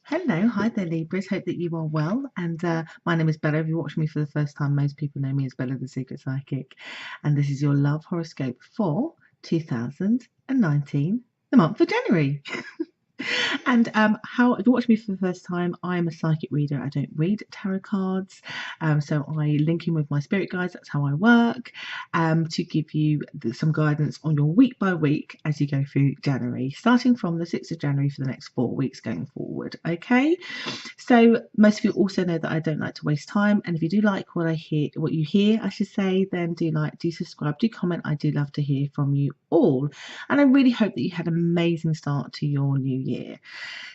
Hello, hi there, Libras. Hope that you are well. And my name is Bella. If you're watching me for the first time, most people know me as Bella the Secret Psychic. And this is your love horoscope for 2019, the month of January. And how if you watch me for the first time, I'm a psychic reader. I don't read tarot cards, so I link in with my spirit guides. That's how I work, to give you some guidance on your week by week as you go through January, starting from the 6th of January for the next 4 weeks going forward. Okay, so most of you also know that I don't like to waste time, and if you do like what you hear, I should say, then do subscribe, do comment. I do love to hear from you all, and I really hope that you had an amazing start to your new year.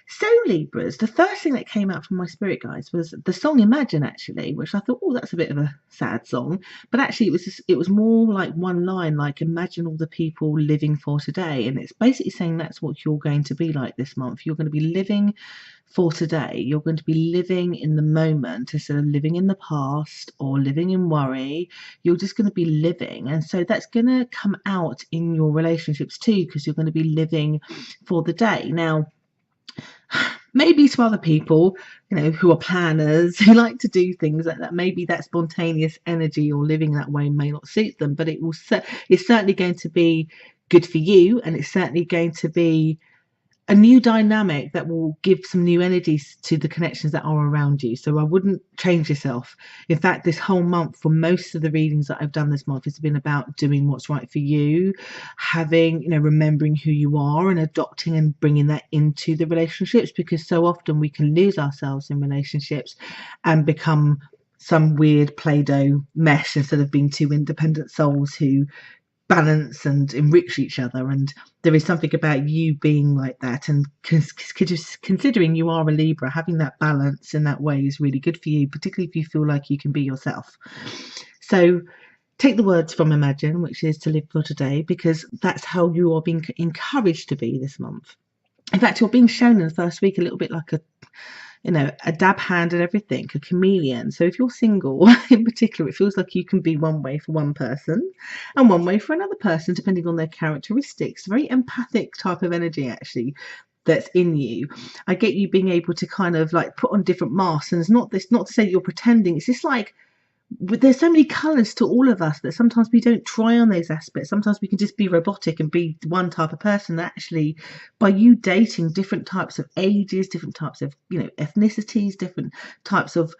So Libras, the first thing that came out from my spirit guides was the song Imagine, actually, which I thought, oh, that's a bit of a sad song, but actually it was more like one line, like imagine all the people living for today, and it's basically saying that's what you're going to be like this month. You're going to be living for today. You're going to be living in the moment instead of living in the past or living in worry. You're just going to be living, and so that's going to come out in your relationships too, because you're going to be living for the day. Now, maybe to other people, who are planners, who like to do things like that, maybe that spontaneous energy or living that way may not suit them, but it's certainly going to be good for you, and it's certainly going to be a new dynamic that will give some new energies to the connections that are around you. So I wouldn't change yourself. In fact, this whole month, for most of the readings that I've done this month, it's been about doing what's right for you, remembering who you are and adopting and bringing that into the relationships, because so often we can lose ourselves in relationships and become some weird Play-Doh mesh instead of being two independent souls who balance and enrich each other. And there is something about you being like that, and considering you are a Libra, having that balance in that way is really good for you, particularly if you feel like you can be yourself. So take the words from Imagine, which is to live for today, because that's how you are being encouraged to be this month. In fact, you're being shown in the first week a little bit like a dab hand and everything, a chameleon. So if you're single in particular, it feels like you can be one way for one person and one way for another person, depending on their characteristics. Very empathic type of energy, actually, that's in you. I get you being able to kind of like put on different masks, and it's not to say you're pretending. It's just like, there's so many colors to all of us that sometimes we don't try on those aspects. Sometimes we can just be robotic and be one type of person. That actually, by you dating different types of ages, different types of ethnicities, different types of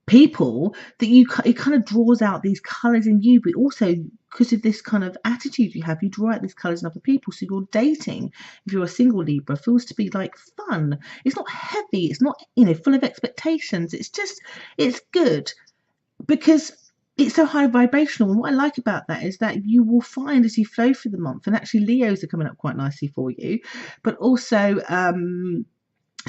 people, that it kind of draws out these colors in you. But also, because of this kind of attitude you have, you draw out these colors in other people. So you're dating, if you're a single Libra, feels to be like fun. It's not heavy, it's not full of expectations. It's good, because it's so high vibrational. And what I like about that is that you will find, as you flow through the month, and actually Leos are coming up quite nicely for you, but also some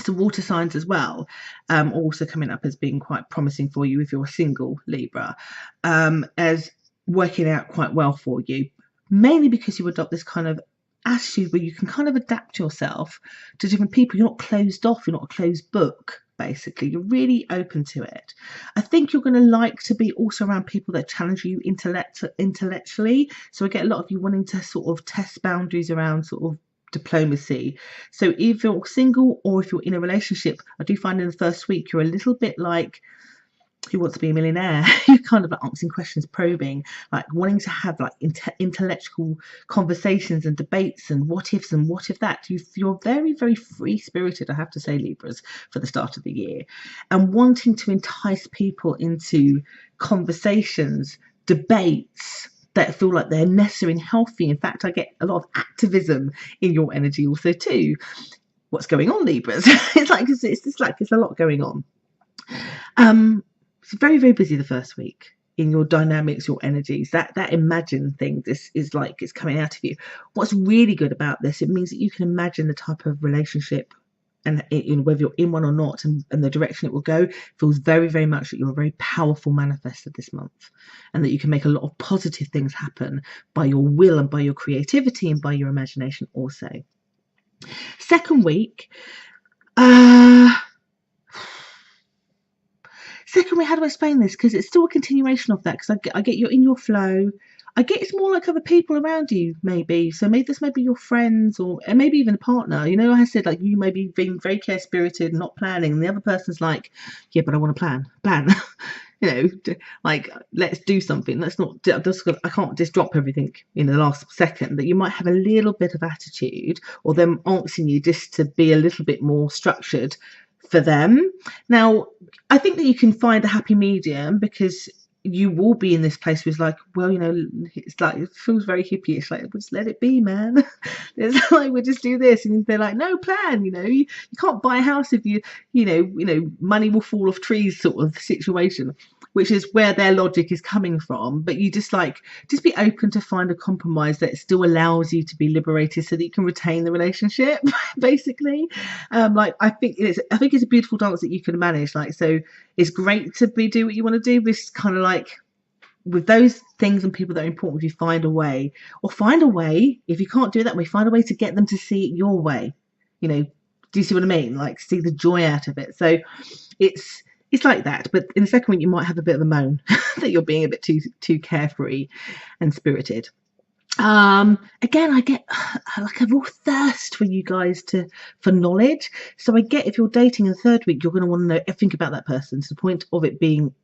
water signs as well, also coming up as being quite promising for you if you're a single Libra, as working out quite well for you, mainly because you adopt this kind of attitude where you can kind of adapt yourself to different people. You're not closed off, you're not a closed book. Basically, you're really open to it. I think you're going to like to be also around people that challenge you intellectually. So I get a lot of you wanting to sort of test boundaries around sort of diplomacy. So if you're single or if you're in a relationship, I do find in the first week you're a little bit like Who Wants to Be a Millionaire. You're kind of like asking questions, probing, like wanting to have like intellectual conversations and debates and what ifs and what if that. You're very, very free spirited, I have to say, Libras, for the start of the year, and wanting to entice people into conversations, debates that feel like they're necessary and healthy. In fact, I get a lot of activism in your energy also too. What's going on, Libras? It's a lot going on. It's very, very busy the first week in your dynamics, your energies. That imagine thing, this is like it's coming out of you. What's really good about this, it means that you can imagine the type of relationship, and whether you're in one or not, and the direction it will go. Feels very, very much that you're a very powerful manifestor this month, and that you can make a lot of positive things happen by your will and by your creativity and by your imagination also. Second week, how do I explain this? Because it's still a continuation of that. Because I get you're in your flow. I get it's more like other people around you, maybe. So maybe this may be your friends, or and maybe even a partner. You know, I said like you may be being very care spirited, not planning, and the other person's like, yeah, but I want to plan. You know, like let's do something. Let's not. I can't just drop everything in the last second. That you might have a little bit of attitude, or them asking you just to be a little bit more structured for them. Now, I think that you can find a happy medium, because you will be in this place where it's like, well, you know, it's like, it feels very hippie. It's like, just let it be, man. It's like, we'll just do this. And they're like, no plan, you know, you can't buy a house if you know, money will fall off trees sort of situation, which is where their logic is coming from. But you just be open to find a compromise that still allows you to be liberated so that you can retain the relationship, basically. I think it's a beautiful dance that you can manage. Like, so it's great to do what you want to do, but it's kind of like with those things and people that are important to you, find a way, if you can't do it that way, find a way to get them to see it your way. You know, do you see what I mean? Like, see the joy out of it. So it's like that. But in the second week, you might have a bit of a moan that you're being a bit too carefree and spirited. Again, I get like a real thirst for you guys for knowledge. So I get, if you're dating in the third week, you're going to want to know everything about that person, to the point of it being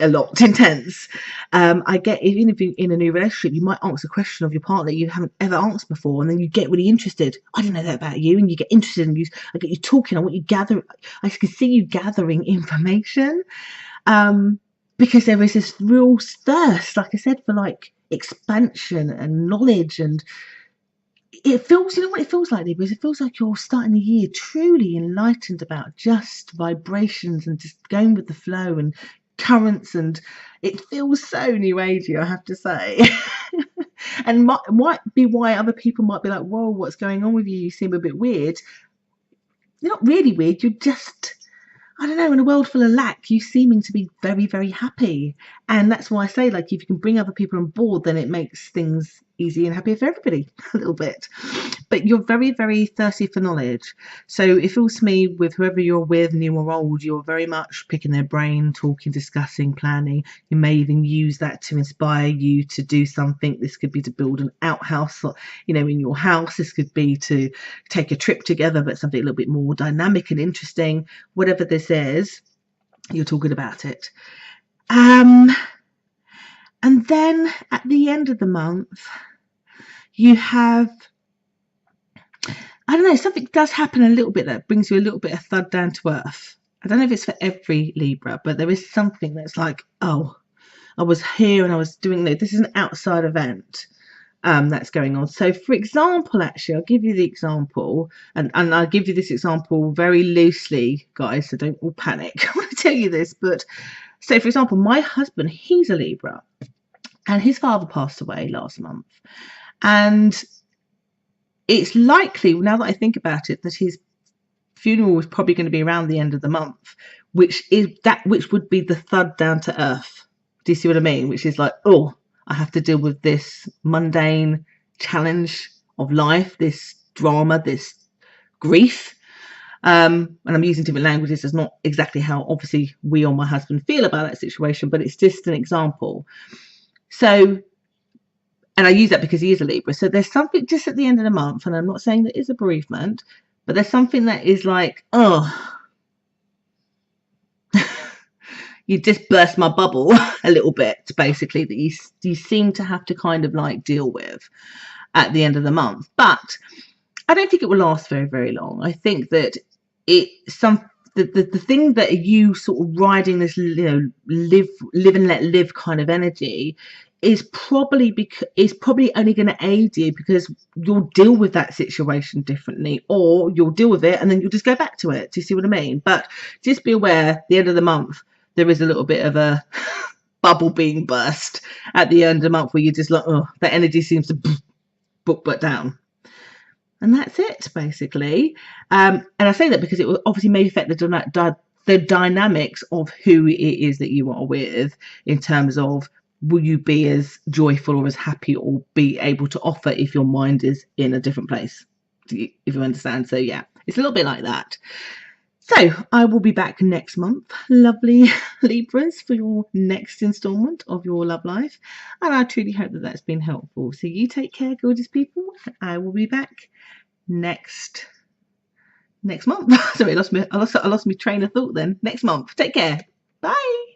a lot intense. I get, even if you're in a new relationship, you might answer a question of your partner you haven't ever answered before, and then you get really interested. I didn't know that about you, and you get interested, and I get you talking. I want you gather. I can see you gathering information, because there is this real thirst, like I said, for like expansion and knowledge. And it feels, you know what it feels like, Libra? It feels like you're starting the year truly enlightened about just vibrations and just going with the flow and currents, and it feels so new agey, I have to say. And might be why other people might be like, whoa, what's going on with you? You seem a bit weird. You're not really weird, you're just, I don't know, in a world full of lack, you seeming to be very, very happy. And that's why I say, like, if you can bring other people on board, then it makes things easy and happier for everybody a little bit. But you're very, very thirsty for knowledge. So it feels to me, with whoever you're with, new or old, you're very much picking their brain, talking, discussing, planning. You may even use that to inspire you to do something. This could be to build an outhouse, you know, in your house. This could be to take a trip together, but something a little bit more dynamic and interesting. Whatever this is, you're talking about it. And then at the end of the month, you have, I don't know, something does happen a little bit that brings you a little bit of thud down to earth. I don't know if it's for every Libra, but there is something that's like, oh, I was here and I was doing this. This is an outside event that's going on. So, for example, actually, I'll give you the example, and I'll give you this example very loosely, guys, so don't all panic when I tell you this. But so, for example, my husband, he's a Libra, and his father passed away last month. And it's likely, now that I think about it, that his funeral was probably going to be around the end of the month, which would be the thud down to earth. Do you see what I mean? Which is like, oh, I have to deal with this mundane challenge of life, this drama, this grief. And I'm using different languages. It's not exactly how, obviously, we or my husband feel about that situation, but it's just an example. So, and I use that because he is a Libra. So there's something just at the end of the month, and I'm not saying that it's a bereavement, but there's something that is like, oh, you just burst my bubble a little bit, basically, that you seem to have to kind of like deal with at the end of the month. But I don't think it will last very, very long. I think that the thing that you sort of riding this, you know, live and let live kind of energy is probably only going to aid you, because you'll deal with that situation differently, or you'll deal with it and then you'll just go back to it. Do you see what I mean? But just be aware, the end of the month, there is a little bit of a bubble being burst at the end of the month, where you're just like, oh, that energy seems to book down. And that's it, basically. And I say that because it will obviously may affect the dynamics of who it is that you are with, in terms of, will you be as joyful or as happy, or be able to offer if your mind is in a different place, if you understand. So yeah, it's a little bit like that. So I will be back next month, lovely Libras, for your next instalment of your love life. And I truly hope that that's been helpful. So you take care, gorgeous people. I will be back next month. Sorry, I lost my train of thought then. Next month. Take care. Bye.